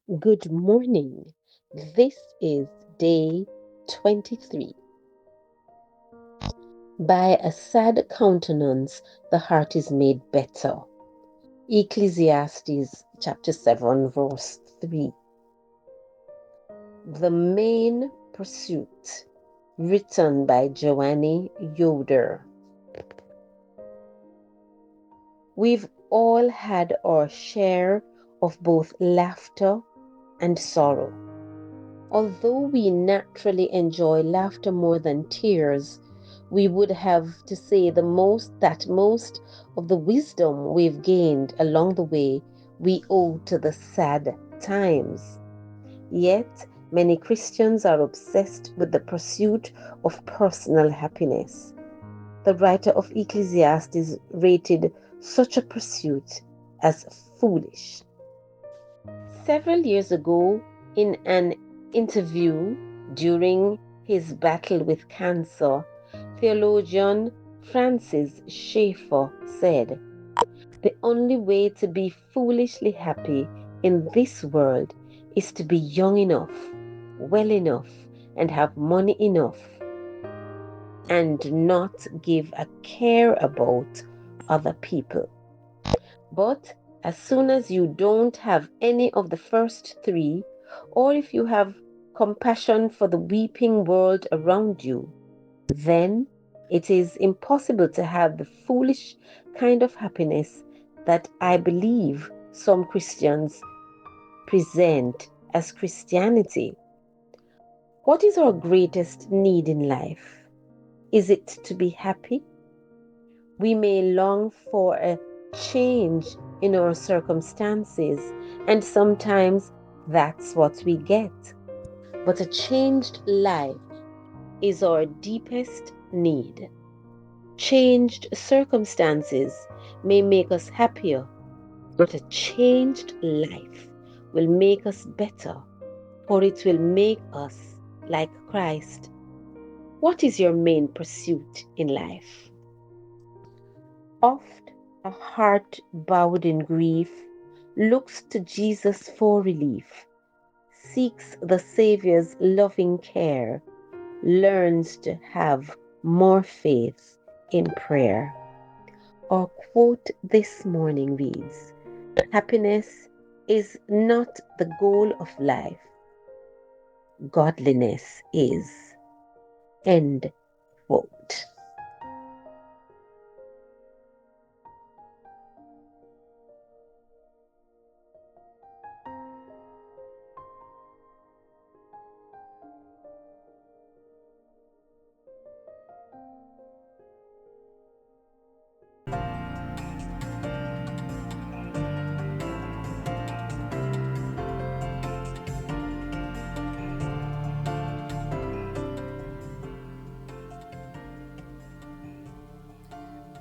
Good morning. This is day 23. By a sad countenance, the heart is made better. Ecclesiastes chapter 7, verse 3. The Main Pursuit, written by Joanne Yoder. We've all had our share of both laughter and sorrow. Although we naturally enjoy laughter more than tears, we would have to say that most of the wisdom we've gained along the way we owe to the sad times. Yet, many Christians are obsessed with the pursuit of personal happiness. The writer of Ecclesiastes rated such a pursuit as foolish. Several years ago, in an interview during his battle with cancer, theologian Francis Schaeffer said, "The only way to be foolishly happy in this world is to be young enough, well enough, and have money enough, and not give a care about other people. But as soon as you don't have any of the first three, or if you have compassion for the weeping world around you, then it is impossible to have the foolish kind of happiness that I believe some Christians present as Christianity." What is our greatest need in life? Is it to be happy? We may long for a change in our circumstances, and sometimes that's what we get. But a changed life is our deepest need. Changed circumstances may make us happier, but a changed life will make us better, for it will make us like Christ. What is your main pursuit in life? Oft a heart bowed in grief looks to Jesus for relief, seeks the Savior's loving care, learns to have more faith in prayer. Our quote this morning reads, "Happiness is not the goal of life. Godliness is." End quote.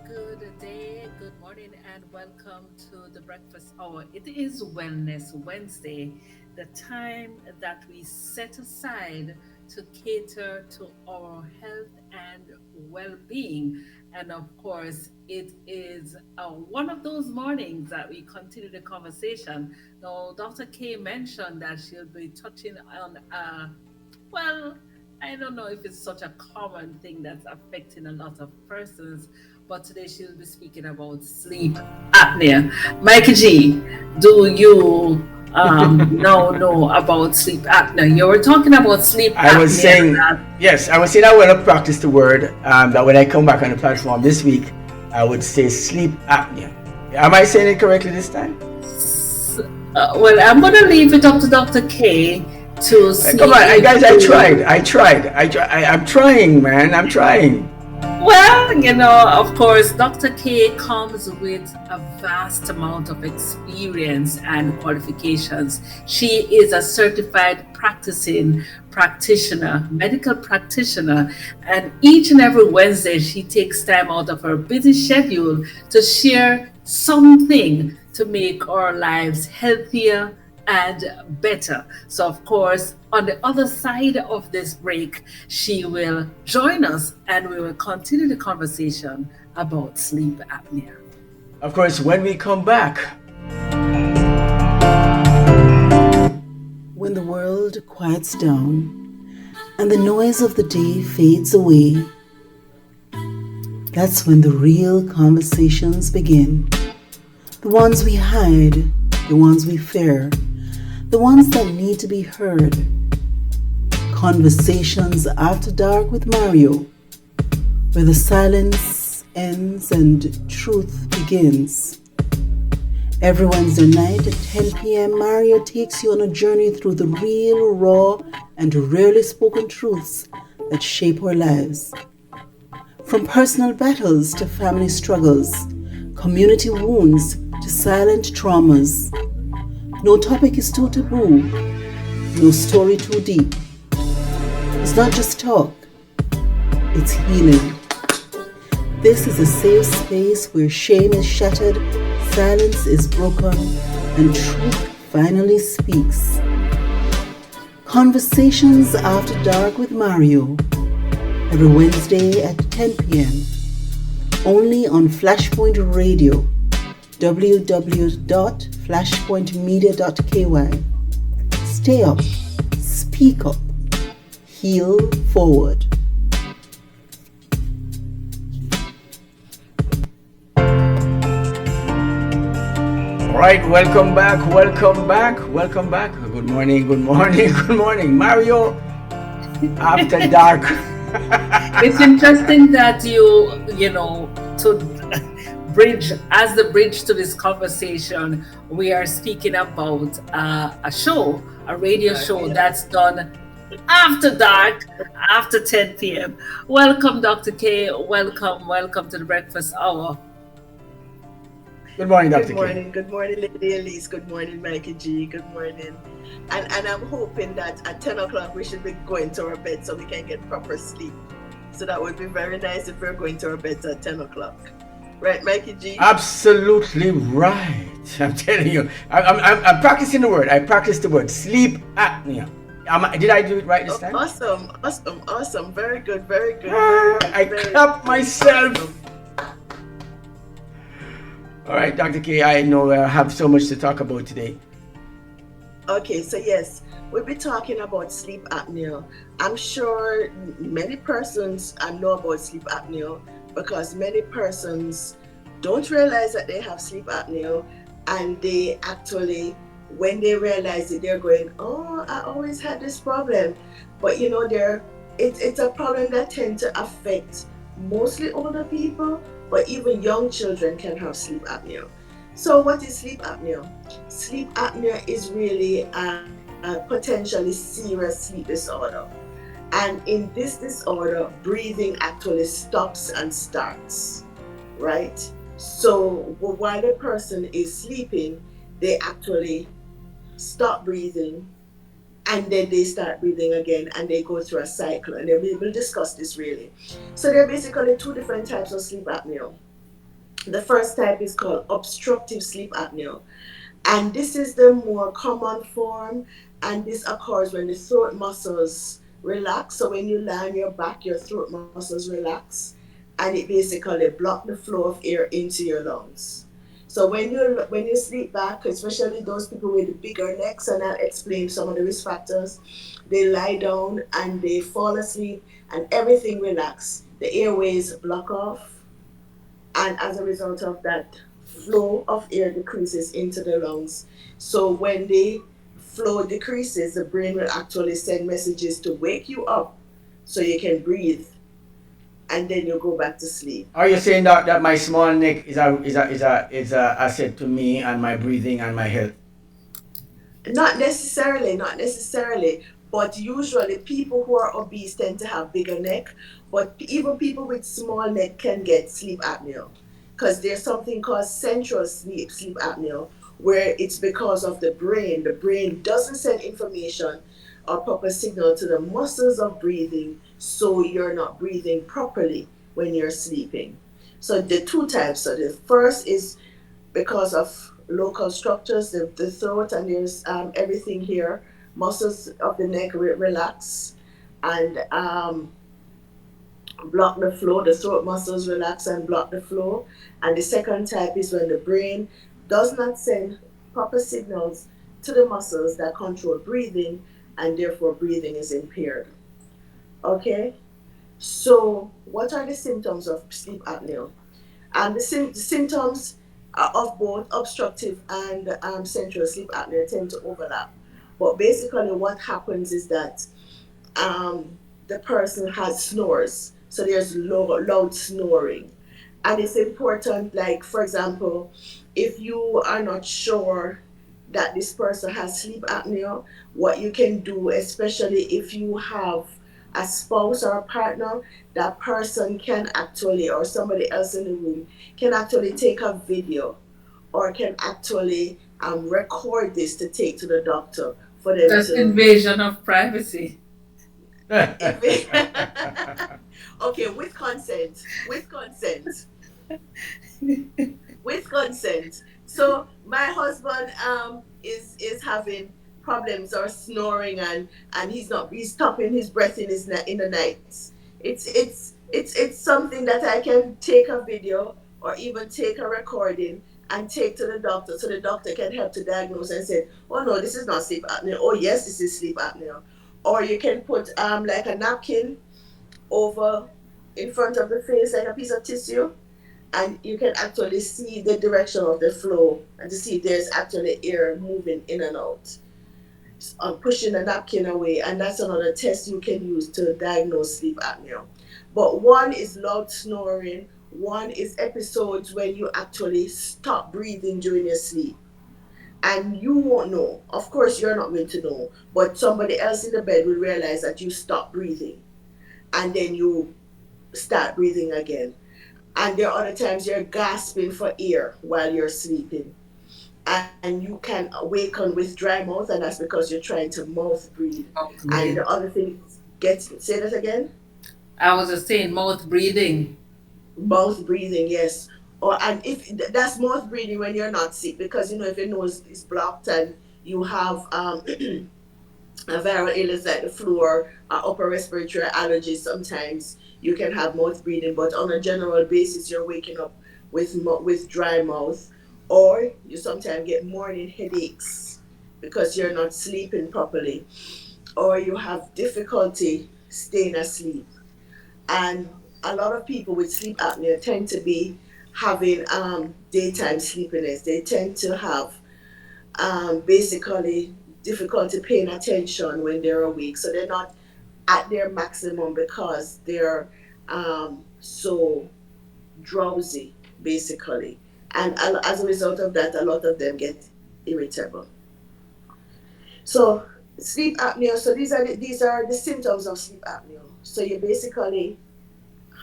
Good day, good morning, and welcome to the breakfast hour. It is Wellness Wednesday, the time that we set aside to cater to our health and well being. And of course, it is one of those mornings that we continue the conversation. Now, Dr. K mentioned that she'll be touching on well, I don't know if it's such a common thing that's affecting a lot of persons, but today she'll be speaking about sleep apnea. Mikey G, do you now know about sleep apnea? You were talking about sleep I was apnea. saying, yes, I was saying I want to practice the word that when I come back on the platform this week, I would say sleep apnea. Am I saying it correctly this time? Well, I'm going to leave it up to Dr. K to see. Come on, guys, I'm trying, man. I'm trying. Well, of course, Dr. K comes with a vast amount of experience and qualifications. She is a certified practicing practitioner, medical practitioner, and each and every Wednesday she takes time out of her busy schedule to share something to make our lives healthier and better. So, of course, on the other side of this break, she will join us and we will continue the conversation about sleep apnea. Of course, when we come back, quiets down and the noise of the day fades away, that's when the real conversations begin. The ones we hide, the ones we fear, the ones that need to be heard. Conversations After Dark with Mario, where the silence ends and truth begins. Every Wednesday night at 10 p.m., Mario takes you on a journey through the real, raw, and rarely spoken truths that shape our lives. From personal battles to family struggles, community wounds to silent traumas, no topic is too taboo, no story too deep. It's not just talk, it's healing. This is a safe space where shame is shattered, silence is broken, and truth finally speaks. Conversations After Dark with Mario, every Wednesday at 10 p.m. Only on Flashpoint Radio, www.flashpointmedia.ky. Stay up, speak up, heal forward. All right, welcome back. Good morning, good morning. Mario, After Dark. It's interesting that to bridge, as the bridge to this conversation, we are speaking about a radio show that's done after dark, after 10 p.m. Welcome, Dr. K. Welcome to the breakfast hour. Good morning, Dr. Good morning, Lady Elise. Good morning, Mikey G. Good morning. And I'm hoping that at 10 o'clock we should be going to our bed so we can get proper sleep. So that would be very nice if we're going to our beds at 10 o'clock. Right, Mikey G? Absolutely right. I'm telling you. I'm practicing the word. I practiced the word sleep apnea. Did I do it right this time? Awesome. Very good. I clap myself. Awesome. All right, Dr. K, I know I have so much to talk about today. Okay, so yes, we'll be talking about sleep apnea. I'm sure many persons know about sleep apnea because many persons don't realize that they have sleep apnea, and they actually, when they realize it, they're going, oh, I always had this problem. But it's a problem that tends to affect mostly older people, but even young children can have sleep apnea. So what is sleep apnea? Sleep apnea is really a potentially serious sleep disorder. And in this disorder, breathing actually stops and starts, right? So while the person is sleeping, they actually stop breathing, and then they start breathing again, and they go through a cycle, and then we will discuss this really. So there are basically two different types of sleep apnea. The first type is called obstructive sleep apnea, and this is the more common form, and this occurs when the throat muscles relax. So when you lie on your back, your throat muscles relax, and it basically blocks the flow of air into your lungs. So when you sleep back, especially those people with bigger necks, and I'll explain some of the risk factors, they lie down and they fall asleep and everything relax. The airways block off, and as a result of that, flow of air decreases into the lungs. So when the flow decreases, the brain will actually send messages to wake you up so you can breathe, and then you go back to sleep. Are you saying that my small neck is a asset to me and my breathing and my health? Not necessarily, but usually people who are obese tend to have bigger neck, but even people with small neck can get sleep apnea, because there's something called central sleep apnea, where it's because of the brain. The brain doesn't send information or proper signal to the muscles of breathing, so you're not breathing properly when you're sleeping. So the two types. So the first is because of local structures, the throat, and there's everything here. Muscles of the neck relax and block the flow. The throat muscles relax and block the flow. And the second type is when the brain does not send proper signals to the muscles that control breathing, and therefore breathing is impaired. Okay, so what are the symptoms of sleep apnea? And the symptoms of both obstructive and central sleep apnea tend to overlap. But basically, what happens is that um, the person has snores. So there's loud snoring. And it's important, like, for example, if you are not sure that this person has sleep apnea, what you can do, especially if you have a spouse or a partner, that person can actually, or somebody else in the room, can actually take a video or can actually record this to take to the doctor for them That's to invasion of privacy. invade. Okay, with consent, with consent. So my husband is having problems or snoring, and he's stopping his breath in in the nights. It's something that I can take a video or even take a recording and take to the doctor so the doctor can help to diagnose and say, oh no, this is not sleep apnea. Oh yes, this is sleep apnea. Or you can put like a napkin over in front of the face like a piece of tissue, and you can actually see the direction of the flow and to see if there's actually air moving in and out. Pushing the napkin away, and that's another test you can use to diagnose sleep apnea. But one is loud snoring, one is episodes when you actually stop breathing during your sleep. And you won't know. Of course, you're not going to know, but somebody else in the bed will realize that you stop breathing and then you start breathing again. And there are other times you're gasping for air while you're sleeping. And you can awaken with dry mouth, and that's because you're trying to mouth breathe. Mouth And the breathe. other thing is, say that again. I was just saying mouth breathing. Mouth breathing, yes. Or and if that's mouth breathing when you're not sick, because if your nose is blocked and you have a viral illness like the flu or upper respiratory allergies, sometimes you can have mouth breathing. But on a general basis, you're waking up with dry mouth, or you sometimes get morning headaches because you're not sleeping properly, or you have difficulty staying asleep. And a lot of people with sleep apnea tend to be having daytime sleepiness. They tend to have basically difficulty paying attention when they're awake. So they're not at their maximum because they're so drowsy, basically. And as a result of that, a lot of them get irritable. So sleep apnea. So these are the symptoms of sleep apnea. So you basically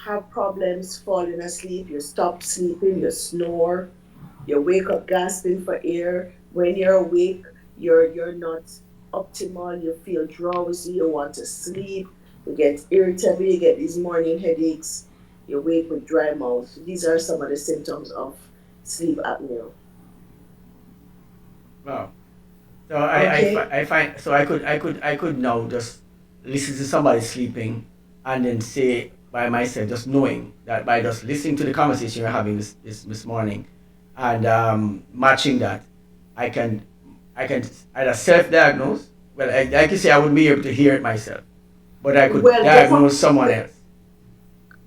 have problems falling asleep. You stop sleeping. You snore. You wake up gasping for air. When you're awake, you're not optimal. You feel drowsy. You want to sleep. You get irritable. You get these morning headaches. You wake with dry mouth. These are some of the symptoms of sleep apnea. Wow. So I, Okay. fi- I find so I could now just listen to somebody sleeping and then say by myself, just knowing that by just listening to the conversation we're having this morning and matching that, I can I can either self-diagnose. Well, like you say, I wouldn't be able to hear it myself, but I could Well, diagnose someone else.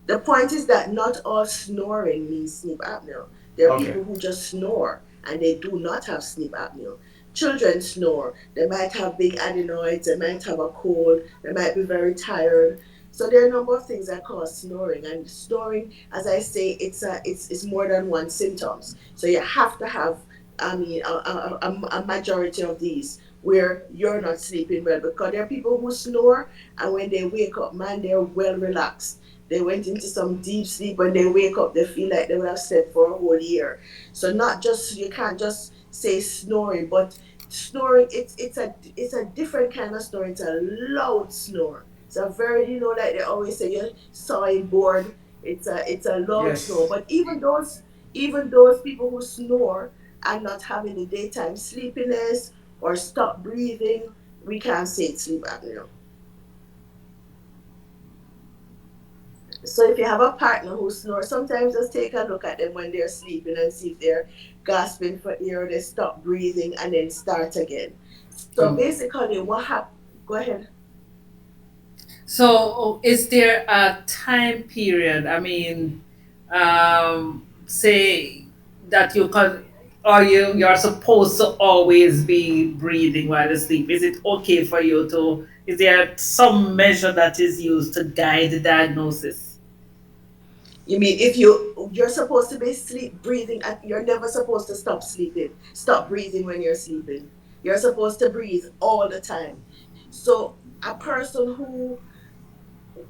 the point is that not all snoring means sleep apnea. There are Okay. people who just snore and they do not have sleep apnea. Children snore. They might have big adenoids, they might have a cold, they might be very tired. So there are a number of things that cause snoring. And snoring, as I say, it's more than one symptoms. So you have to have, I mean, a majority of these where you're not sleeping well, because there are people who snore and when they wake up, man, they're well relaxed. They went into some deep sleep. When they wake up, they feel like they would have slept for a whole year. So not just, you can't just say snoring, but snoring, it's a different kind of snoring. It's a loud snore. It's a very, like they always say, you're sawing board. It's a loud snore. Yes. But even those people who snore and not having the daytime sleepiness or stop breathing, we can't say it's sleep apnea. So if you have a partner who snores, sometimes just take a look at them when they're sleeping and see if they're gasping for air, they stop breathing and then start again. So So basically, what happened? Go ahead. So, is there a time period? I mean, say that you can, or you're supposed to always be breathing while asleep. Is it okay for you to? Is there some measure that is used to guide the diagnosis? You mean if you're supposed to be sleep breathing, and you're never supposed to stop sleeping, stop breathing when you're sleeping. You're supposed to breathe all the time. So a person who,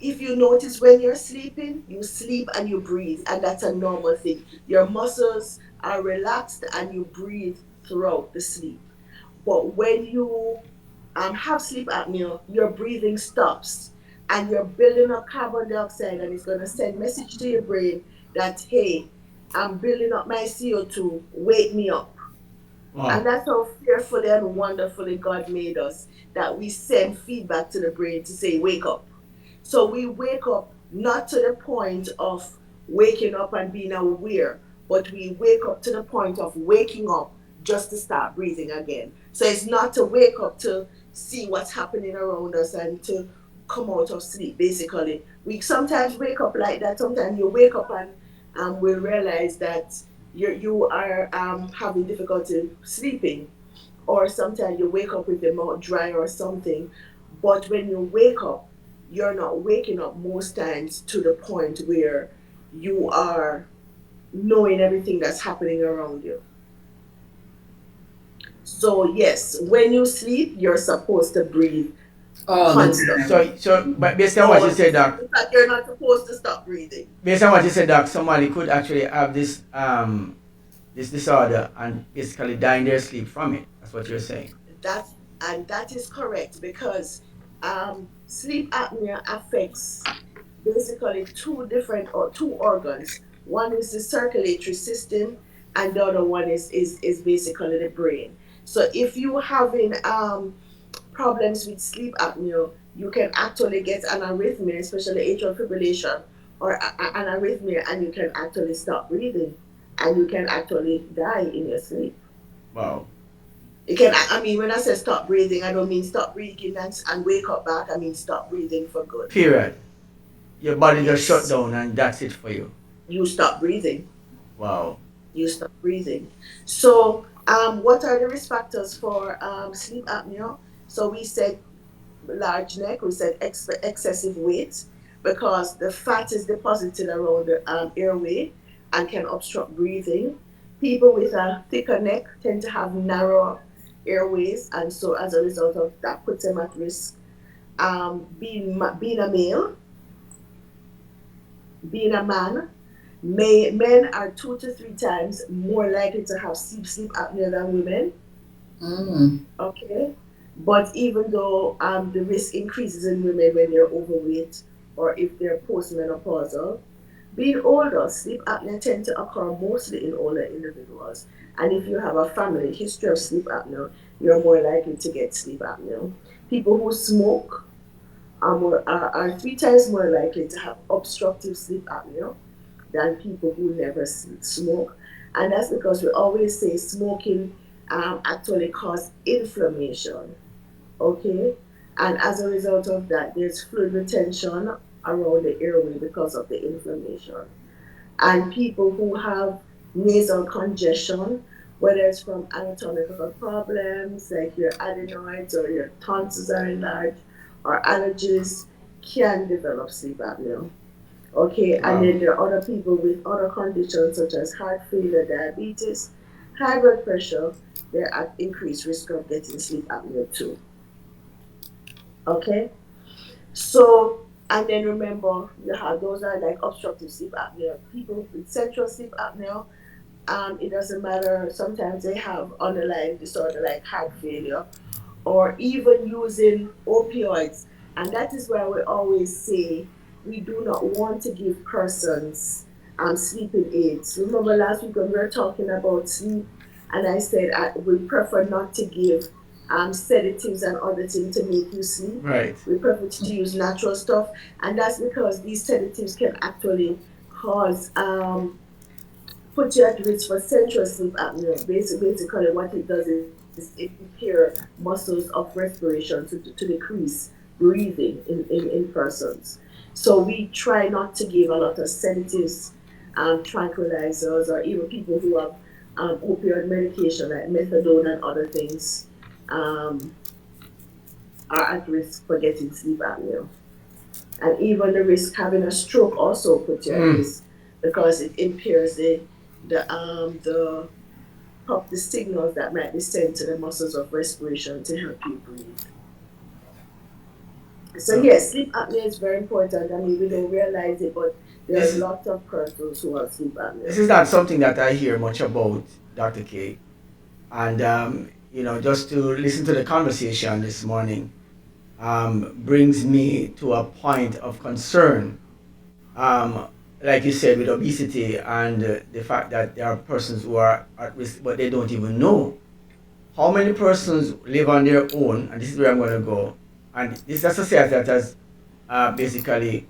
if you notice when you're sleeping, you sleep and you breathe, and that's a normal thing. Your muscles are relaxed and you breathe throughout the sleep. But when you have sleep apnea, your breathing stops and you're building up carbon dioxide, and it's going to send message to your brain that, hey, I'm building up my CO2, wake me up. Wow. And that's how fearfully and wonderfully God made us, that we send feedback to the brain to say, wake up. So we wake up not to the point of waking up and being aware, but we wake up to the point of waking up just to start breathing again. So it's not to wake up to see what's happening around us and to come out of sleep, basically. We sometimes wake up like that. Sometimes you wake up and we realize that you are having difficulty sleeping, or sometimes you wake up with the mouth dry or something. But when you wake up, you're not waking up most times to the point where you are knowing everything that's happening around you. So yes, when you sleep, you're supposed to breathe All the constantly. time. But based on what All you the said, time. Doc, In fact, you're not supposed to stop breathing. based on what you said, Doc, somebody could actually have this disorder and basically die in their sleep from it. That's what you're saying. That's and that is correct, because sleep apnea affects basically two organs. One is the circulatory system, and the other one is basically the brain. So if you having problems with sleep apnea, you can actually get an arrhythmia, especially atrial fibrillation, or an arrhythmia, and you can actually stop breathing, and you can actually die in your sleep. Wow. You can, I mean, when I say stop breathing, I don't mean stop breathing and wake up back. I mean stop breathing for good. Period. Your body just shut Yes, down and that's it for you. you stop breathing. Wow. You stop breathing. So, what are the risk factors for sleep apnea? So we said large neck, we said excessive weight, because the fat is deposited around the airway and can obstruct breathing. People with a thicker neck tend to have narrow airways, and so as a result of that, puts them at risk. Being a male, being a man, men are 2 to 3 times more likely to have sleep apnea than women. Mm. Okay, but even though the risk increases in women when they're overweight or if they're postmenopausal, being older, sleep apnea tend to occur mostly in older individuals. And if you have a family history of sleep apnea, you're more likely to get sleep apnea. People who smoke are 3 times more likely to have obstructive sleep apnea than people who never smoke. And that's because we always say smoking actually causes inflammation. Okay? And as a result of that, there's fluid retention around the airway because of the inflammation. And people who have nasal congestion, whether it's from anatomical problems like your adenoids or your tonsils are enlarged or allergies, can develop sleep apnea. Okay, and Wow. then there are other people with other conditions such as heart failure, diabetes, high blood pressure. They're at increased risk of getting sleep apnea too. Okay, so and then remember, you have those are like obstructive sleep apnea. People with central sleep apnea, it doesn't matter. Sometimes they have underlying disorder like heart failure, or even using opioids. And that is why we always say we do not want to give persons sleeping aids. Remember last week when we were talking about sleep, and I said we prefer not to give sedatives and other things to make you sleep. Right. We prefer to use natural stuff, and that's because these sedatives can actually cause put you at risk for central sleep apnea. Basically, what it does is it impair muscles of respiration to decrease breathing in persons. So we try not to give a lot of sedatives, tranquilizers, or even people who have opioid medication like methadone and other things um, are at risk for getting sleep apnea. And even the risk having a stroke also puts you at Mm. risk because it impairs the the signals that might be sent to the muscles of respiration to help you breathe. So So yes, sleep apnea is very important. I mean, we don't realize it, but there this are is lots of persons who have sleep this apnea. is not something that I hear much about, Dr. K. And just to listen to the conversation this morning brings me to a point of concern. Um, like you said, with obesity and the fact that there are persons who are at risk, but they don't even know. How many persons live on their own? And this is where I'm going to go. And this is a society that has basically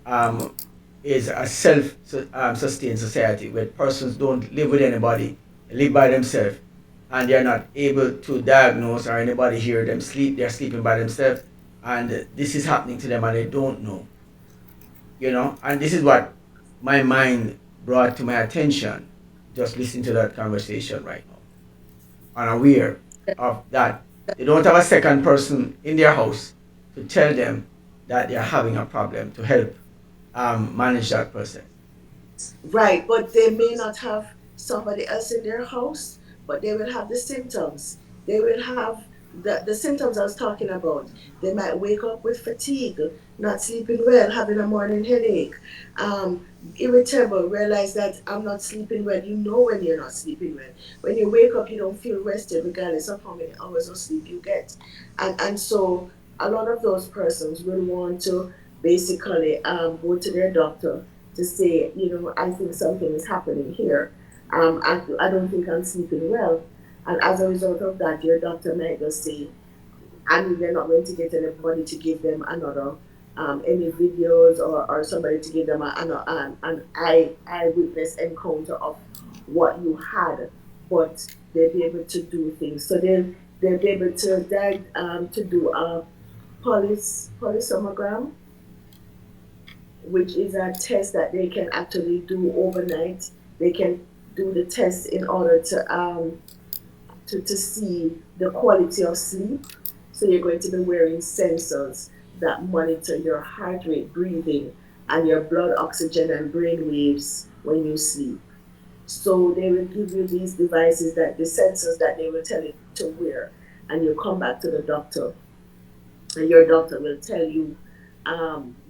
um, is a self-sustained society where persons don't live with anybody, they live by themselves, and they are not able to diagnose or anybody hear them sleep. They're sleeping by themselves, and this is happening to them, and they don't know. And this is what my mind brought to my attention just listening to that conversation right now. Unaware of that. They don't have a second person in their house to tell them that they're having a problem to help manage that process. Right, but they may not have somebody else in their house, but they will have the symptoms. They will have the symptoms I was talking about. They might wake up with fatigue, not sleeping well, having a morning headache, irritable, realize that I'm not sleeping well. You know when you're not sleeping well. When you wake up, you don't feel rested regardless of how many hours of sleep you get. And so a lot of those persons will want to basically go to their doctor to say, I think something is happening here. I don't think I'm sleeping well. And as a result of that, your doctor might just say, and they're not going to get anybody to give them another, any videos or somebody to give them an eyewitness encounter of what you had, but they'll be able to do things. So they'll be able to do a polysonogram, which is a test that they can actually do overnight. They can do the test in order to see the quality of sleep. So you're going to be wearing sensors that monitor your heart rate, breathing, and your blood oxygen and brain waves when you sleep. So they will give you these devices, that the sensors that they will tell you to wear, and you come back to the doctor, and your doctor will tell you,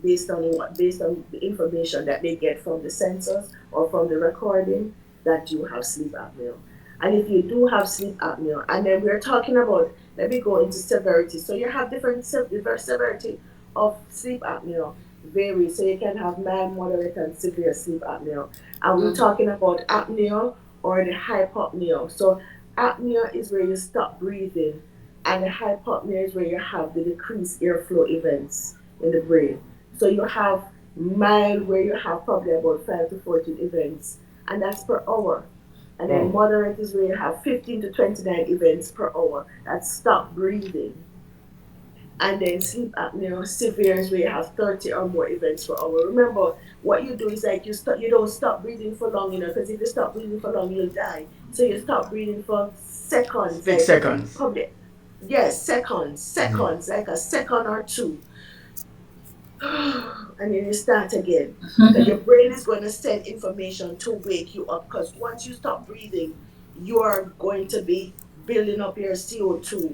based on the information that they get from the sensors or from the recording, that you have sleep apnea. And if you do have sleep apnea, and then we're talking about, let me go into severity. So you have different severity of sleep apnea vary. So you can have mild, moderate, and severe sleep apnea. And we're talking about apnea or the hypopnea. So apnea is where you stop breathing, and the hypopnea is where you have the decreased airflow events in the brain. So you have mild, where you have probably about 5 to 14 events, and that's per hour. And then Wow. moderate is where you have 15 to 29 events per hour. That's stop breathing. And then sleep apnea severe is where you have 30 or more events per hour. Remember, what you do is like you don't stop breathing for long, because if you stop breathing for long, you'll die. So you stop breathing for seconds, Split like seconds. probably, yes, Mm. seconds, like a second or two. And then you start again. Because your brain is going to send information to wake you up. Because once you stop breathing, you are going to be building up your CO2,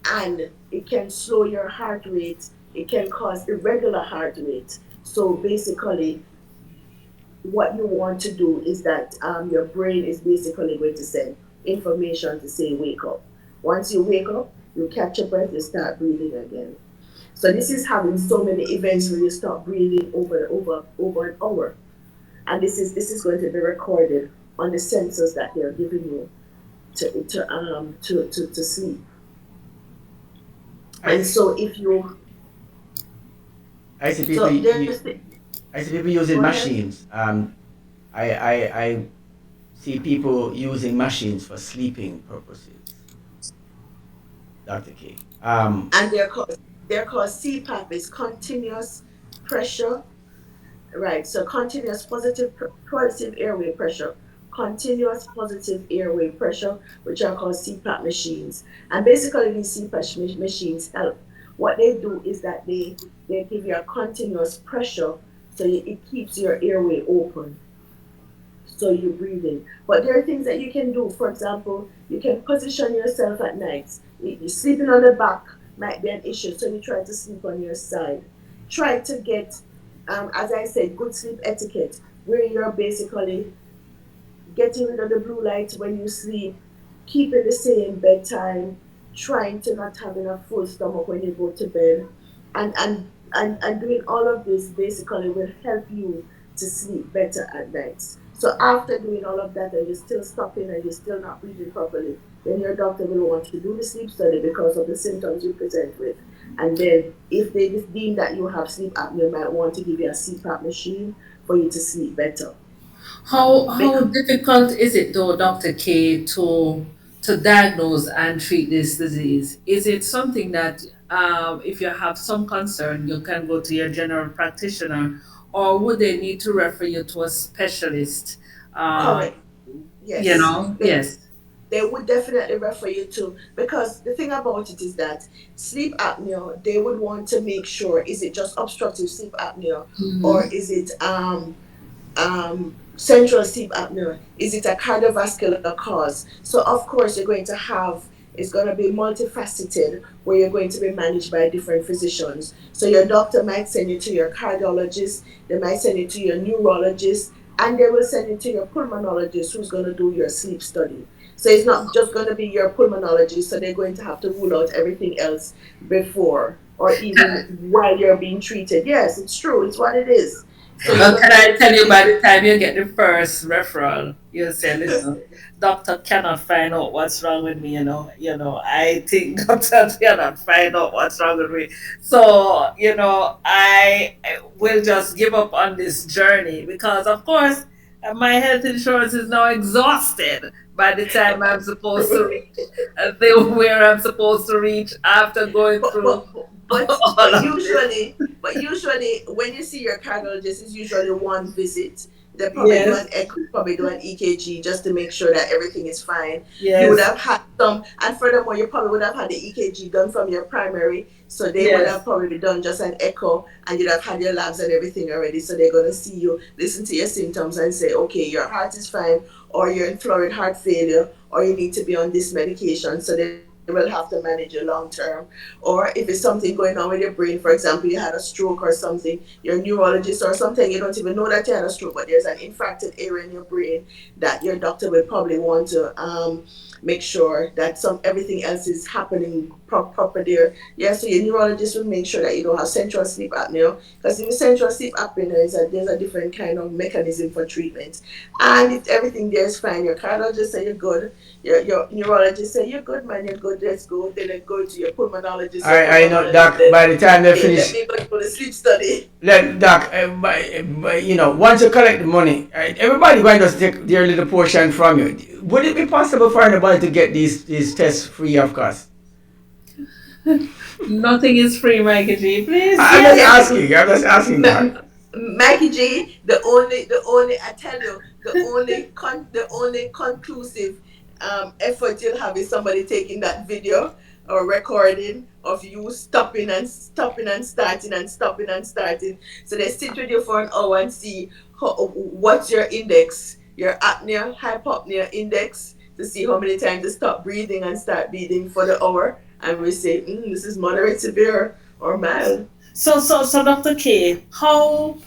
and it can slow your heart rate. It can cause irregular heart rate. So basically, what you want to do is that your brain is basically going to send information to say wake up. Once you wake up, you catch your breath, you start breathing again. So this is having so many events where you start breathing over an hour, and this is going to be recorded on the sensors that they're giving you to sleep. I And see, so if you I see people so there's the, I see people go using ahead. machines. I see people using machines for sleeping purposes. Dr. K. And they're called CPAP, is continuous pressure. Right. So continuous positive airway pressure, continuous positive airway pressure, which are called CPAP machines. And basically, these CPAP machines help. What they do is that they give you a continuous pressure, so it keeps your airway open, so you're breathing. But there are things that you can do. For example, you can position yourself at night. You sleeping on the back might be an issue, so you try to sleep on your side. Try to get, as I said, good sleep etiquette, where you're basically getting rid of the blue light when you sleep, keeping the same bedtime, trying to not having a full stomach when you go to bed, and doing all of this basically will help you to sleep better at night. So after doing all of that and you're still stopping and you're still not breathing properly, then your doctor will want to do the sleep study because of the symptoms you present with. And then if they deem that you have sleep apnea, they might want to give you a CPAP machine for you to sleep better. How difficult is it though, Dr. K, to diagnose and treat this disease? Is it something that if you have some concern, you can go to your general practitioner, or would they need to refer you to a specialist? Uh, Correct. Yes. yes. They would definitely refer you to, because the thing about it is that sleep apnea, they would want to make sure, is it just obstructive sleep apnea, or Mm-hmm. is it central sleep apnea? Is it a cardiovascular cause? So of course you're going to have, it's going to be multifaceted, where you're going to be managed by different physicians. So your doctor might send you to your cardiologist, they might send you to your neurologist, and they will send you to your pulmonologist who's going to do your sleep study. So it's not just going to be your pulmonologist, so they're going to have to rule out everything else before or even while you're being treated. Yes, it's true, it's what it is. So you're Well, going can to I go tell you, through by the time you get the first referral, you say, "Listen, doctor cannot find out what's wrong with me." I think doctor cannot find out what's wrong with me. So, I will just give up on this journey because, of course, my health insurance is now exhausted by the time I'm supposed to reach where I'm supposed to reach after going but through but but all but of this. usually when you see your cardiologist, it's usually one visit. They probably do an Yes, echo, probably do an EKG just to make sure that everything is fine. You would yes, have had some, and furthermore, you probably would have had the EKG done from your primary, so they would have yes. probably done just an echo, and you'd have had your labs and everything already. So they're gonna see you, listen to your symptoms, and say, okay, your heart is fine, or you're in florid heart failure, or you need to be on this medication. So they will have to manage you long term. Or if it's something going on with your brain, for example, you had a stroke or something, your neurologist or something, you don't even know that you had a stroke, but there's an infracted area in your brain that your doctor will probably want to make sure that some everything else is happening proper there. Yeah, so your neurologist will make sure that you don't have central sleep apnea, because if central sleep apnea is there's a different kind of mechanism for treatment. And if everything there is fine, your cardiologist say you're good, your neurologist say you're good, man, you're good, let's go. Then they go to your I know, pulmonologist Doc. says, By the time they hey, let finish, me go do the sleep study. let Doc. Once you collect the money, everybody going to just take their little portion from you. Would it be possible for anybody to get these tests free of cost? Nothing is free, Mikey G. Please, I'm just yes. Yes, asking. I'm just asking, Doc. Mikey G, the only I tell you, the only conclusive effort you'll have is somebody taking that video or recording of you stopping and starting and stopping and starting. So they sit with you for an hour and see what's your index, your apnea hypopnea index, to see how many times you stop breathing and start breathing for the hour, and we say, this is moderate, severe, or mild. So, Dr. K, how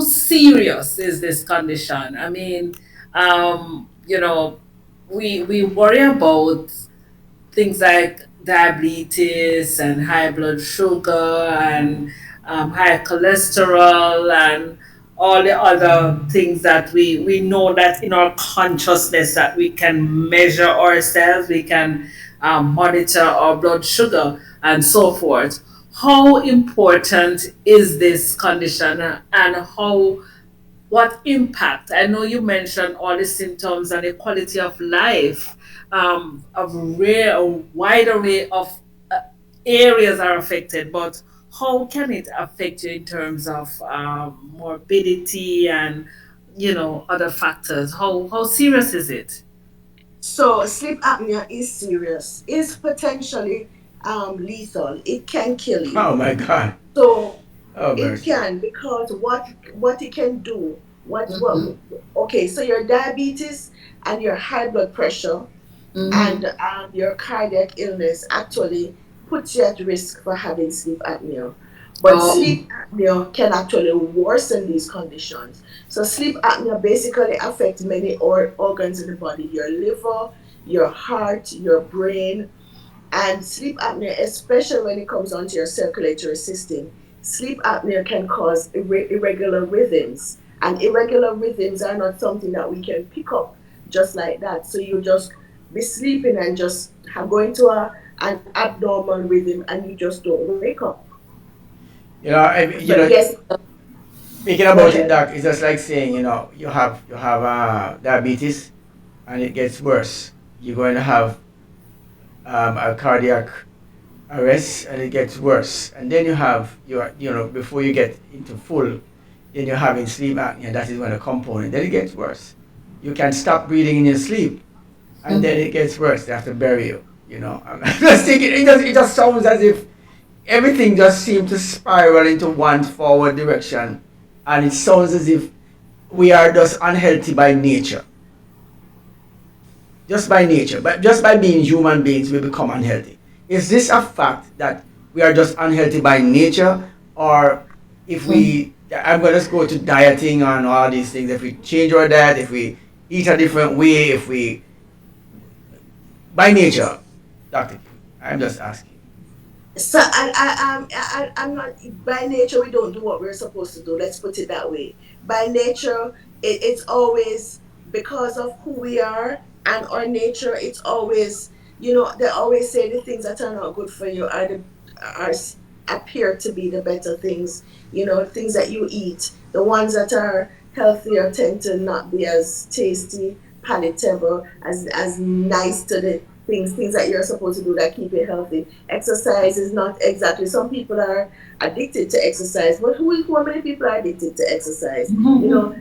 serious is this condition? I mean, we worry about things like diabetes and high blood sugar and high cholesterol and all the other things that we know that in our consciousness that we can measure ourselves, we can monitor our blood sugar and so forth. How important is this condition, and what impact? I know you mentioned all the symptoms and the quality of life, a wide array of areas are affected, but how can it affect you in terms of morbidity and other factors? How serious is it? So sleep apnea is serious, is potentially lethal. It can kill Oh you. my God. So Oh it mercy. can, because what it can do, what okay, so your diabetes and your high blood pressure and your cardiac illness actually puts you at risk for having sleep apnea. But Oh, sleep apnea can actually worsen these conditions. So sleep apnea basically affects many organs in the body: your liver, your heart, your brain. And sleep apnea, especially when it comes onto your circulatory system, sleep apnea can cause irregular rhythms. And irregular rhythms are not something that we can pick up just like that. So you just be sleeping and just go into an abnormal rhythm and you just don't wake up. So yes, speaking go about it, ahead. doc, it's just like saying, you have diabetes, and it gets worse. You're going to have a cardiac arrest, and it gets worse. And then you have before you get into full, then you're having sleep apnea. That is when a component. Then it gets worse. You can stop breathing in your sleep, and then it gets worse. They have to bury you. I'm just thinking it just sounds as if everything just seemed to spiral into one forward direction, and it sounds as if we are just unhealthy by nature. Just by nature, but just by being human beings, we become unhealthy. Is this a fact that we are just unhealthy by nature, or if we, I'm going to just go to dieting and all these things, if we change our diet, if we eat a different way, if we, by nature, Dr. Q, I'm just asking. So I'm not. By nature, we don't do what we're supposed to do. Let's put it that way. By nature, it's always because of who we are and our nature. It's always, they always say the things that are not good for you are appear to be the better things. Things that you eat, the ones that are healthier tend to not be as tasty, palatable, as nice to the things that you're supposed to do that keep you healthy. Exercise is not exactly. Some people are addicted to exercise, but how many people are addicted to exercise?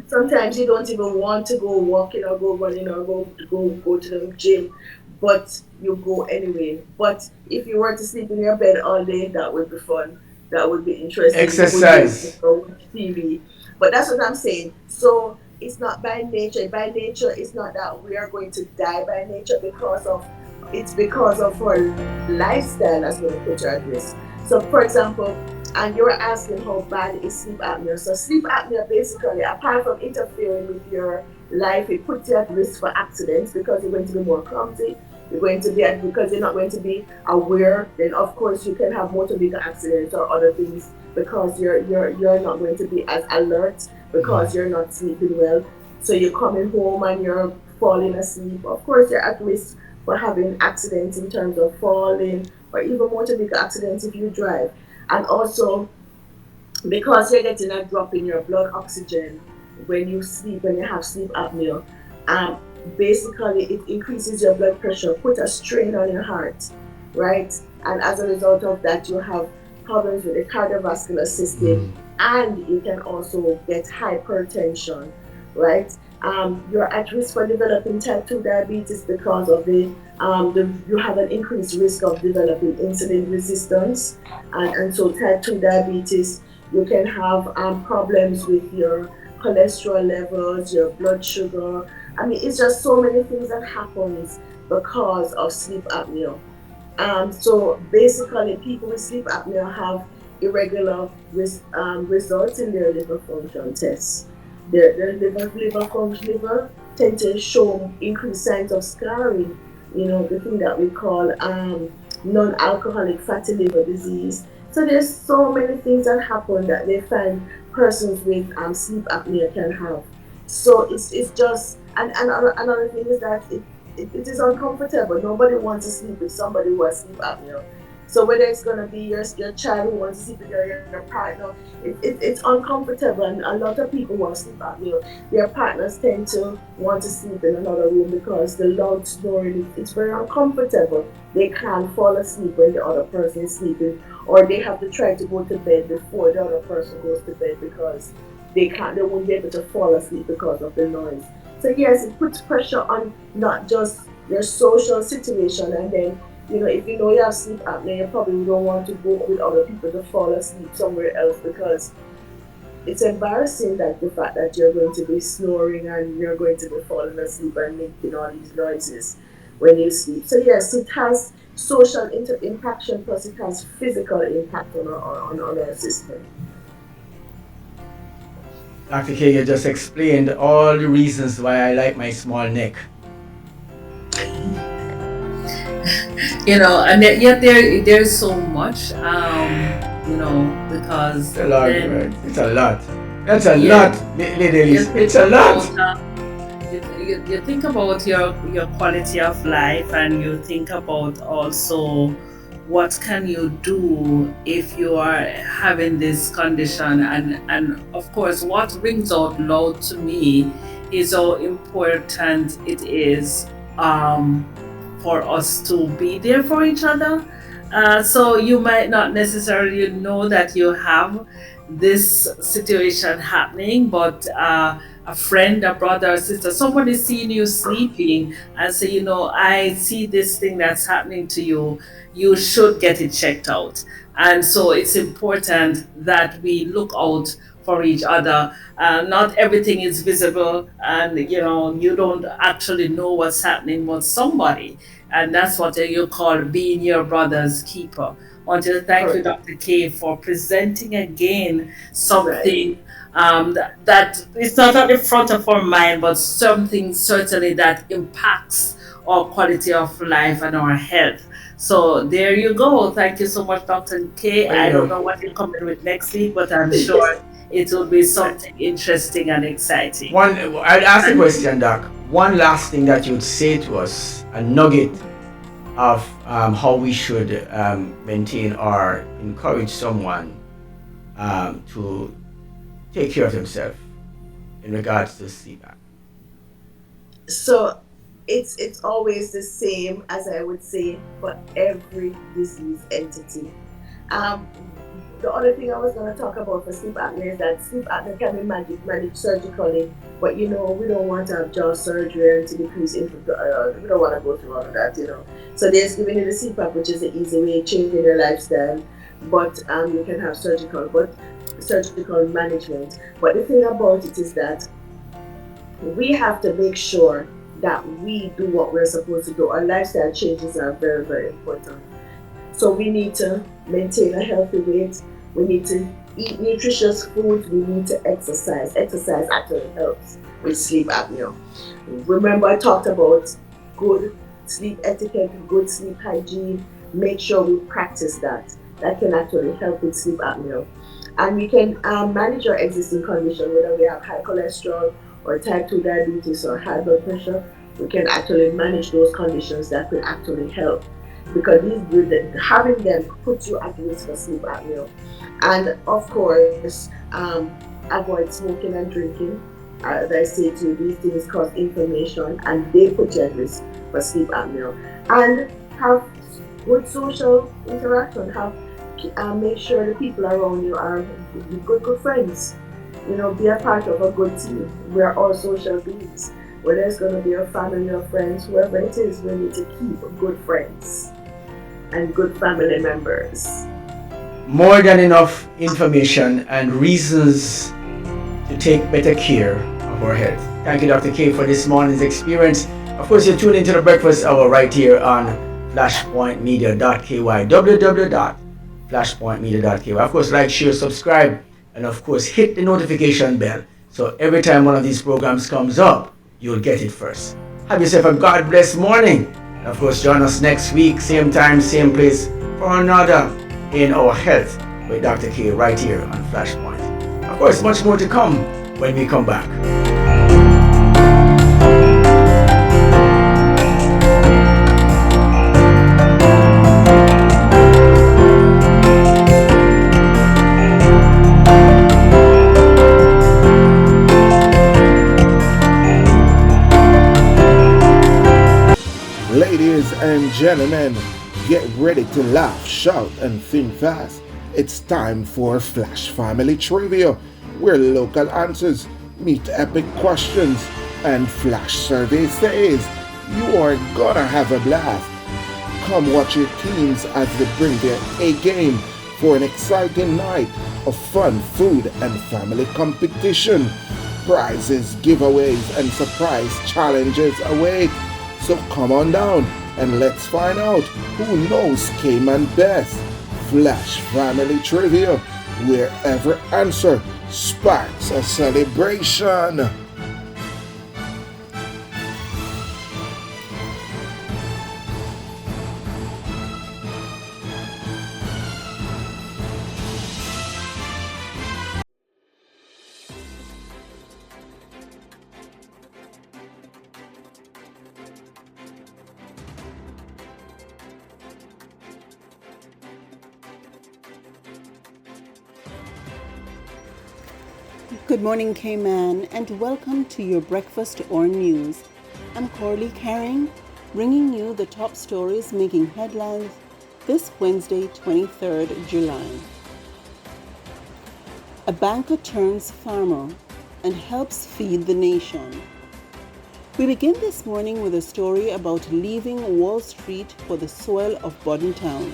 Sometimes you don't even want to go walking or go running or go to the gym, but you go anyway. But if you were to sleep in your bed all day, that would be fun. That would be interesting. You would do it Exercise. or watch TV. But that's what I'm saying. So it's not by nature. By nature, it's not that we are going to die by nature because of it's because of our lifestyle that's going to put you at risk. So, for example, and you were asking how bad is sleep apnea. So, sleep apnea basically, apart from interfering with your life, it puts you at risk for accidents because you're going to be more clumsy. You're going to be because you're not going to be aware. Then, of course, you can have motor vehicle accidents or other things because you're not going to be as alert because you're not sleeping well. So you're coming home and you're falling asleep. Of course, you're at risk for having accidents in terms of falling or even motor vehicle accidents if you drive. And also because you're getting a drop in your blood oxygen when you sleep, when you have sleep apnea, basically it increases your blood pressure, put a strain on your heart, right? And as a result of that, you have problems with the cardiovascular system, and you can also get hypertension, right? You're at risk for developing type 2 diabetes because of you have an increased risk of developing insulin resistance, and so type 2 diabetes, you can have problems with your cholesterol levels, your blood sugar. I mean, it's just so many things that happens because of sleep apnea. So basically, people with sleep apnea have irregular results in their liver function tests. Their liver tend to show increased signs of scarring. The thing that we call non-alcoholic fatty liver disease. So there's so many things that happen that they find persons with sleep apnea can have. So it's just and another thing is that it is uncomfortable. Nobody wants to sleep with somebody who has sleep apnea. So whether it's gonna be your child who wants to sleep with your partner, it's uncomfortable, and a lot of people who have sleep apnea, their partners tend to want to sleep in another room because the loud snoring, it's very uncomfortable. They can't fall asleep when the other person is sleeping, or they have to try to go to bed before the other person goes to bed because they won't be able to fall asleep because of the noise. So yes, it puts pressure on not just your social situation, and then if you know you have sleep apnea, you probably don't want to go with other people to fall asleep somewhere else because it's embarrassing that the fact that you're going to be snoring and you're going to be falling asleep and making all these noises when you sleep. So yes, it has social impaction plus it has physical impact on our system. Dr. K, you just explained all the reasons why I like my small neck. And yet there's so much, because It's a lot, then right? It's a lot. That's a yeah, lot, Lady Elise. you It's think a lot. about you think about your quality of life, and you think about also what can you do if you are having this condition, and of course what rings out loud to me is how important it is, um, for us to be there for each other. So you might not necessarily know that you have this situation happening, but a friend, a brother, a sister, somebody seeing you sleeping and say, I see this thing that's happening to you. You should get it checked out. And so it's important that we look out for each other. Not everything is visible, and you don't actually know what's happening with somebody, and that's what you call being your brother's keeper. I want to thank you, Correct. Dr. K, for presenting again Right. something, that is not at the front of our mind, but something certainly that impacts our quality of life and our health. So there you go. Thank you so much, Dr. K. Well, I don't know what you're coming with next week, but I'm sure it will be Right. something interesting and exciting. I'd ask the And question, Doc. One last thing that you'd say to us, a nugget of how we should maintain or encourage someone to take care of themselves in regards to sleep. So it's always the same as I would say for every disease entity. Um, the other thing I was going to talk about for sleep apnea is that sleep apnea can be managed surgically, but we don't want to have jaw surgery and to decrease we don't want to go through all of that. So there's giving you the CPAP, which is the easy way, changing your lifestyle, but you can have surgical management. But the thing about it is that we have to make sure that we do what we're supposed to do. Our lifestyle changes are very, very important. So we need to maintain a healthy weight. We need to eat nutritious food. We need to exercise. Exercise actually helps with sleep apnea. Remember, I talked about good sleep etiquette, good sleep hygiene. Make sure we practice that. That can actually help with sleep apnea. And we can manage our existing condition, whether we have high cholesterol or type 2 diabetes or high blood pressure. We can actually manage those conditions that will actually help, because having them puts you at risk for sleep apnea. And of course, avoid smoking and drinking. As I say to you, these things cause inflammation and they put you at risk for sleep apnea. And have good social interaction. Make sure the people around you are good friends. Be a part of a good team. We are all social beings. Whether it's going to be your family or friends, whoever it is, we need to keep good friends and good family members. More than enough information and reasons to take better care of our health. Thank you, Dr. K, for this morning's experience. Of course, you're tuned into the breakfast hour right here on flashpointmedia.ky, www.flashpointmedia.ky. Of course, like, share, subscribe, and of course, hit the notification bell. So every time one of these programs comes up, you'll get it first. Have yourself a God bless morning. And of course, join us next week, same time, same place, for another In Our Health with Dr. K right here on Flashpoint. Of course, much more to come when we come back. gentlemen, get ready to laugh, shout, and think fast. It's time for Flash Family Trivia, where local answers meet epic questions, and Flash Survey says you are gonna have a blast. Come watch your teams as they bring their A game for an exciting night of fun, food, and family competition. Prizes, giveaways, and surprise challenges await. So come on down and let's find out who knows Cayman best. Flash Family Trivia, where every answer sparks a celebration. Good morning, Cayman, and welcome to your breakfast or news. I'm Coralee Karen, bringing you the top stories making headlines this Wednesday, 23rd July. A banker turns farmer and helps feed the nation. We begin this morning with a story about leaving Wall Street for the soil of Bordentown.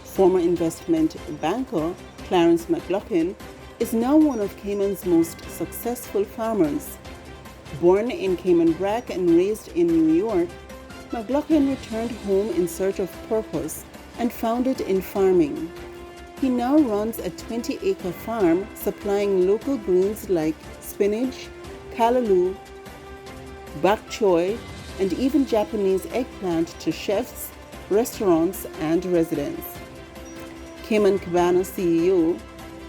Former investment banker Clarence McLaughlin is now one of Cayman's most successful farmers. Born in Cayman Brac and raised in New York, McLaughlin returned home in search of purpose and found it in farming. He now runs a 20-acre farm supplying local greens like spinach, callaloo, bok choy, and even Japanese eggplant to chefs, restaurants, and residents. Cayman Cabana CEO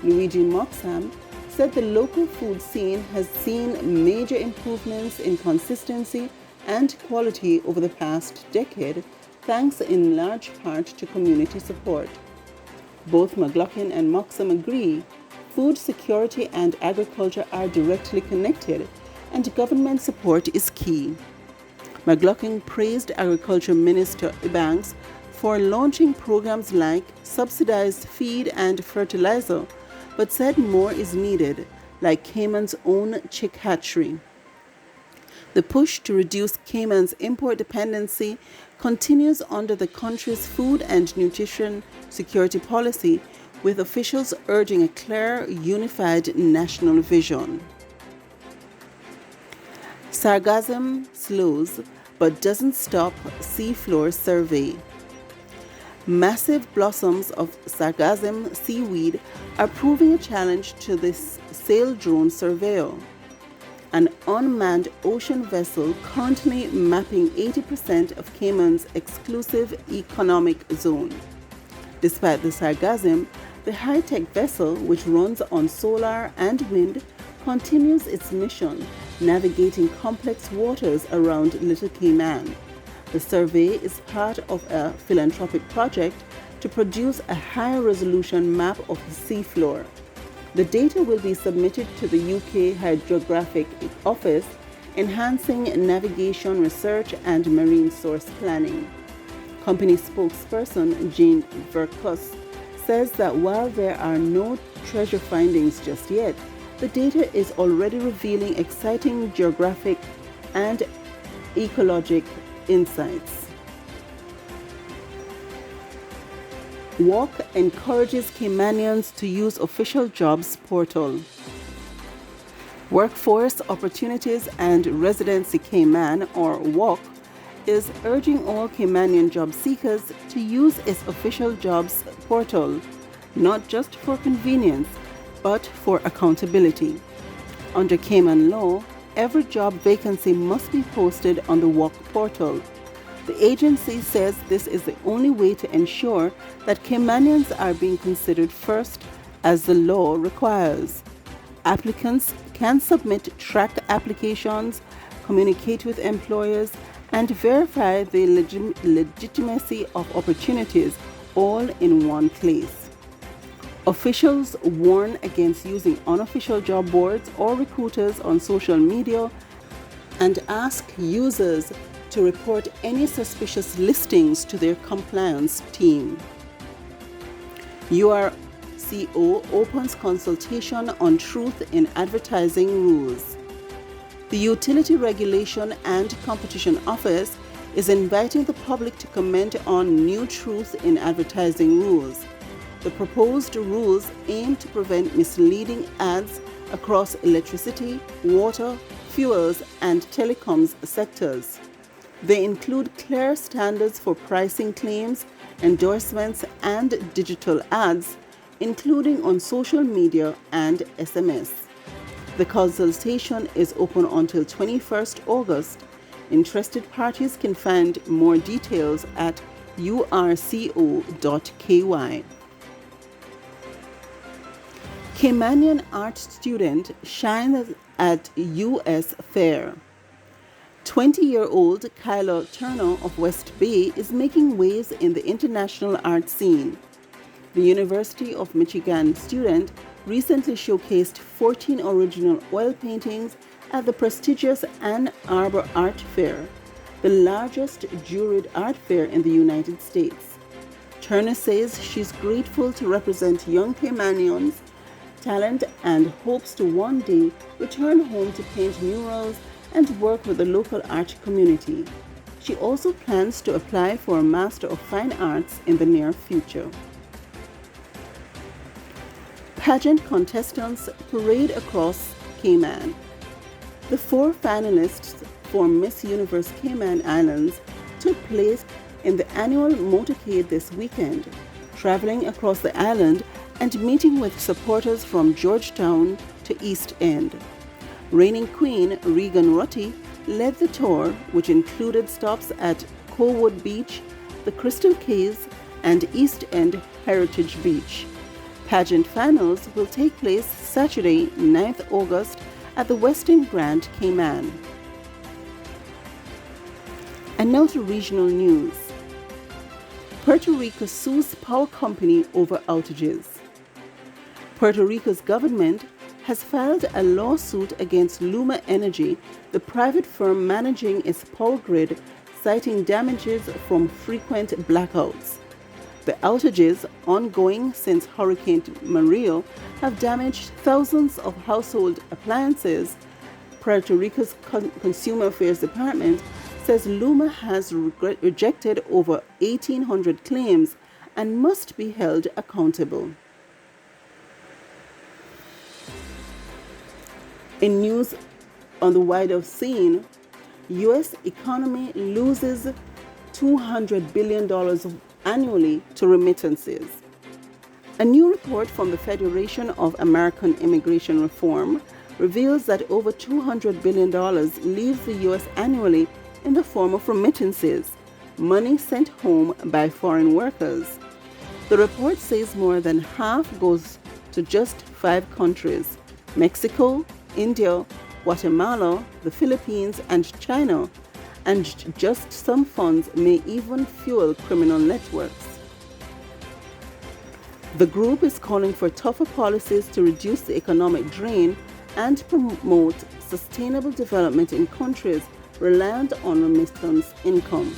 Luigi Moxham said the local food scene has seen major improvements in consistency and quality over the past decade, thanks in large part to community support. Both McLaughlin and Moxham agree food security and agriculture are directly connected, and government support is key. McLaughlin praised Agriculture Minister Ebanks for launching programs like subsidized feed and fertilizer, but said more is needed, like Cayman's own chick hatchery. The push to reduce Cayman's import dependency continues under the country's food and nutrition security policy, with officials urging a clear, unified national vision. Sargassum slows, but doesn't stop seafloor survey. Massive blossoms of sargassum seaweed are proving a challenge to this sail drone surveyor, an unmanned ocean vessel currently mapping 80% of Cayman's exclusive economic zone. Despite the sargassum, the high-tech vessel, which runs on solar and wind, continues its mission, navigating complex waters around Little Cayman. The survey is part of a philanthropic project to produce a higher resolution map of the seafloor. The data will be submitted to the UK Hydrographic Office, enhancing navigation research and marine source planning. Company spokesperson Jane Verkus says that while there are no treasure findings just yet, the data is already revealing exciting geographic and ecologic insights. WALK encourages Caymanians to use official jobs portal. Workforce Opportunities and Residency Cayman, or WALK, is urging all Caymanian job seekers to use its official jobs portal, not just for convenience, but for accountability. Under Cayman law, every job vacancy must be posted on the WALK portal. The agency says this is the only way to ensure that Caymanians are being considered first, as the law requires. Applicants can submit track applications, communicate with employers, and verify the legitimacy of opportunities, all in one place. Officials warn against using unofficial job boards or recruiters on social media and ask users to report any suspicious listings to their compliance team. URCO opens consultation on truth in advertising rules. The Utility Regulation and Competition Office is inviting the public to comment on new truth in advertising rules. The proposed rules aim to prevent misleading ads across electricity, water, fuels, and telecoms sectors. They include clear standards for pricing claims, endorsements, and digital ads, including on social media and SMS. The consultation is open until 21st August. Interested parties can find more details at urco.ky. Caymanian art student shines at U.S. Fair. 20-year-old Kyla Turner of West Bay is making waves in the international art scene. The University of Michigan student recently showcased 14 original oil paintings at the prestigious Ann Arbor Art Fair, the largest juried art fair in the United States. Turner says she's grateful to represent young Caymanians' talent and hopes to one day return home to paint murals and work with the local art community. She also plans to apply for a Master of Fine Arts in the near future. Pageant contestants parade across Cayman. The 4 finalists for Miss Universe Cayman Islands took place in the annual motorcade this weekend, traveling across the island and meeting with supporters from Georgetown to East End. Reigning Queen Regan Rutty led the tour, which included stops at Cowood Beach, the Crystal Cays, and East End Heritage Beach. Pageant finals will take place Saturday, 9th August at the Westin Grand Cayman. And now to regional news. Puerto Rico sues power company over outages. Puerto Rico's government has filed a lawsuit against Luma Energy, the private firm managing its power grid, citing damages from frequent blackouts. The outages, ongoing since Hurricane Maria, have damaged thousands of household appliances. Puerto Rico's Consumer Affairs Department says Luma has rejected over 1,800 claims and must be held accountable. In news on the wider scene, U.S. economy loses $200 billion annually to remittances. A new report from the Federation of American Immigration Reform reveals that over $200 billion leaves the U.S. annually in the form of remittances, money sent home by foreign workers. The report says more than half goes to just 5 countries: Mexico, India, Guatemala, the Philippines, and China, and just some funds may even fuel criminal networks. The group is calling for tougher policies to reduce the economic drain and promote sustainable development in countries reliant on remittance income.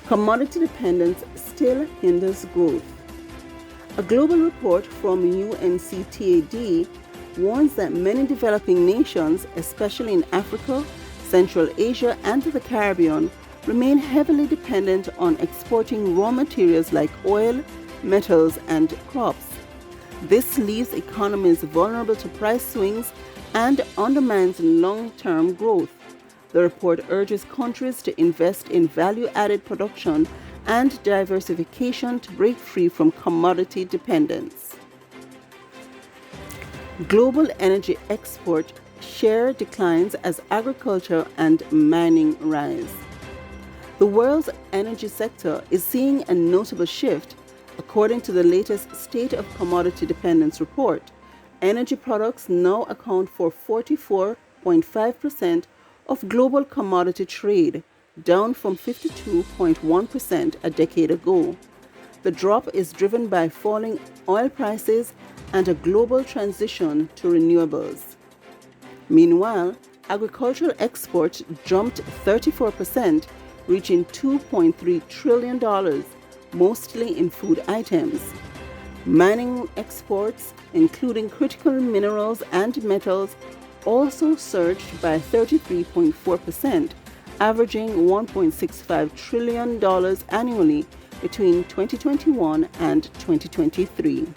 Commodity dependence still hinders growth. A global report from UNCTAD warns that many developing nations, especially in Africa, Central Asia, and the Caribbean, remain heavily dependent on exporting raw materials like oil, metals, and crops. This leaves economies vulnerable to price swings and undermines long-term growth. The report urges countries to invest in value-added production and diversification to break free from commodity dependence. Global energy export share declines as agriculture and mining rise. The world's energy sector is seeing a notable shift. According to the latest State of Commodity Dependence report, energy products now account for 44.5% of global commodity trade, down from 52.1% a decade ago. The drop is driven by falling oil prices and a global transition to renewables. Meanwhile, agricultural exports jumped 34%, reaching $2.3 trillion, mostly in food items. Mining exports, including critical minerals and metals, also surged by 33.4%, averaging $1.65 trillion annually between 2021 and 2023.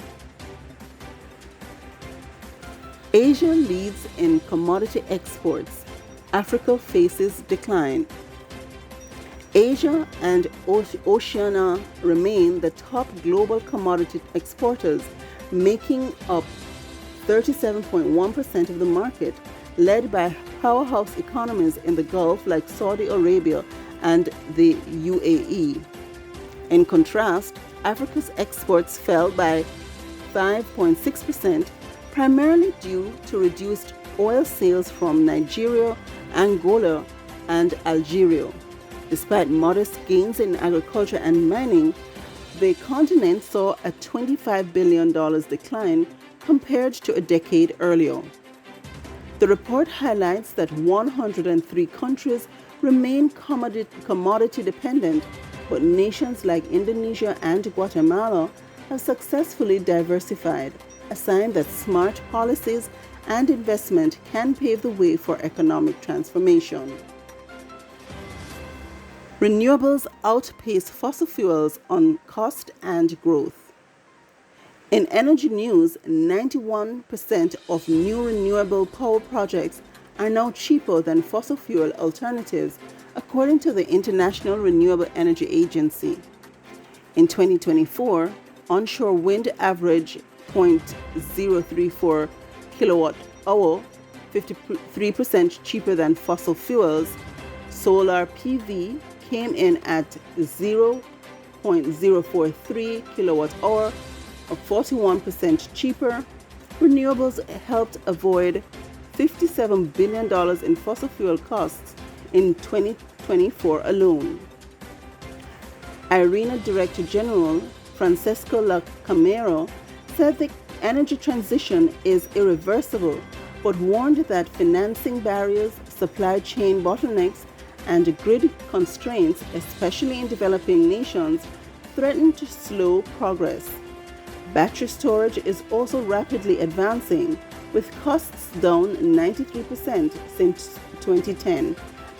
Asia leads in commodity exports. Africa faces decline. Asia and Oceania remain the top global commodity exporters, making up 37.1% of the market, led by powerhouse economies in the Gulf like Saudi Arabia and the UAE. In contrast, Africa's exports fell by 5.6%, primarily due to reduced oil sales from Nigeria, Angola, and Algeria. Despite modest gains in agriculture and mining, the continent saw a $25 billion decline compared to a decade earlier. The report highlights that 103 countries remain commodity dependent, but nations like Indonesia and Guatemala have successfully diversified, a sign that smart policies and investment can pave the way for economic transformation. Renewables outpace fossil fuels on cost and growth. In energy news, 91% of new renewable power projects are now cheaper than fossil fuel alternatives, according to the International Renewable Energy Agency. In 2024, onshore wind averaged 0.034 kilowatt hour, 53% cheaper than fossil fuels. Solar PV came in at 0.043 kilowatt hour, 41% cheaper. Renewables helped avoid $57 billion in fossil fuel costs in 2024 alone. IRENA Director General Francesco La Camera said the energy transition is irreversible, but warned that financing barriers, supply chain bottlenecks, and grid constraints, especially in developing nations, threaten to slow progress. Battery storage is also rapidly advancing, with costs down 93% since 2010,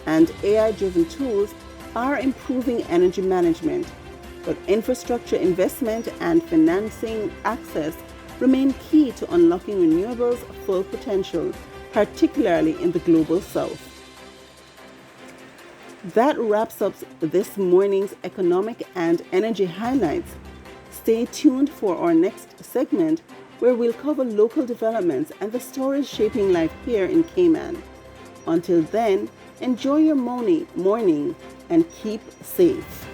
and AI-driven tools are improving energy management. But infrastructure investment and financing access remain key to unlocking renewables' full potential, particularly in the global south. That wraps up this morning's economic and energy highlights. Stay tuned for our next segment, where we'll cover local developments and the stories shaping life here in Cayman. Until then, enjoy your morning and keep safe.